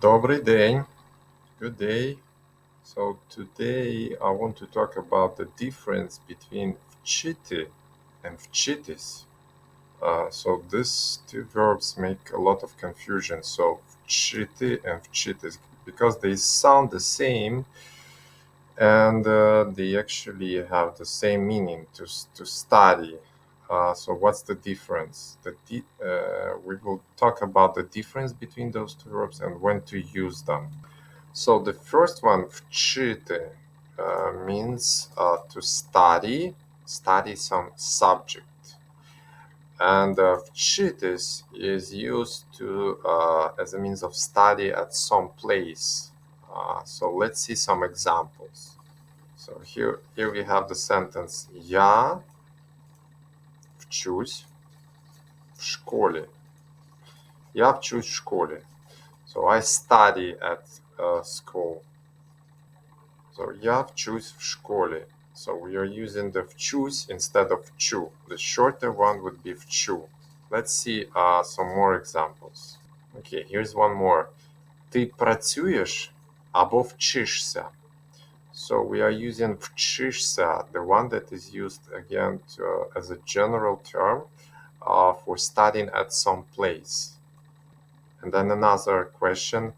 Добрий день. Good day. So today I want to talk about the difference between вчити and вчитись. So these two verbs make a lot of confusion. So вчити and вчитись, because they sound the same and they actually have the same meaning to study. So what's the difference? We will talk about the difference between those two verbs and when to use them. So the first one, вчити, means to study some subject. And вчитись is used to as a means of study at some place. So let's see some examples. So here we have the sentence Я вчусь в школе. Я вчусь в школе. So I study at school. So я вчусь в школе. So we are using the вчусь instead of вчу. The shorter one would be вчу. Let's see some more examples. Okay, here's one more. Ти працюєш або вчишся. So we are using вчишся, the one that is used again as a general term for studying at some place. And then another question.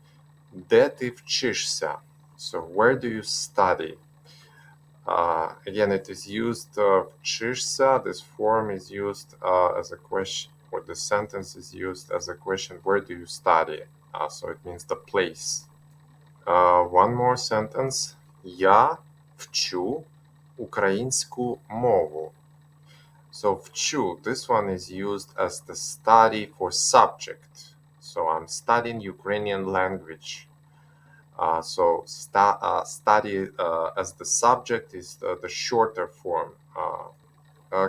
Де ти вчишся? So where do you study? Again, it is used вчишся. This form is used as a question, or the sentence is used as a question. Where do you study? So it means the place. One more sentence. Я вчу українську мову. So вчу, this one is used as the study for subject. So I'm studying Ukrainian language. So study as the subject is the shorter form.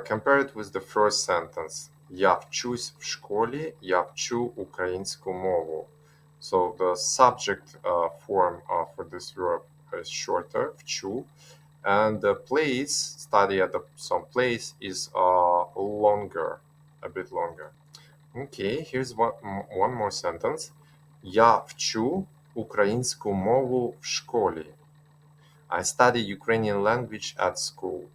Compare it with the first sentence. Я вчусь в школі, я вчу українську мову. So the subject form for this verb is shorter, вчу. And the place, study at some place, is longer, a bit longer. Okay, here's one more sentence. Я вчу українську мову в школі. I study Ukrainian language at school.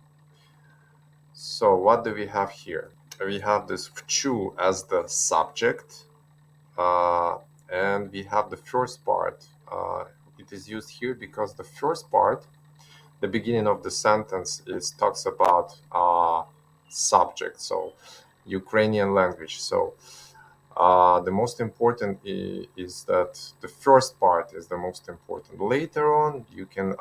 So what do we have here? We have this вчу as the subject, and we have the first part. It is used here because the first part, the beginning of the sentence, talks about subject, so Ukrainian language. So the most important is that the first part is the most important. Later on, you can,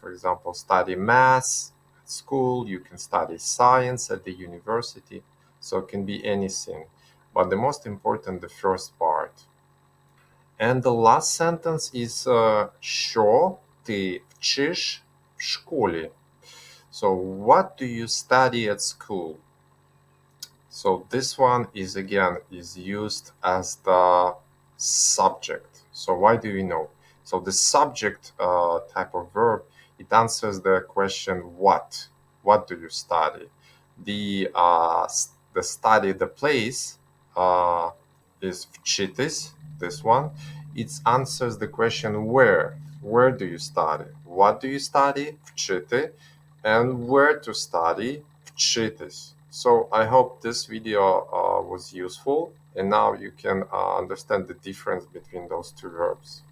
for example, study math at school, you can study science at the university, so it can be anything. But the most important, the first part. And the last sentence is що ти вчиш в школі? So what do you study at school? So this one is used as the subject. So why do we know? So the subject type of verb, it answers the question what? What do you study? The study, the place is вчитись, this one. It answers the question where. Where do you study? What do you study? Вчити. And where to study? Вчитись. So I hope this video was useful, and now you can understand the difference between those two verbs.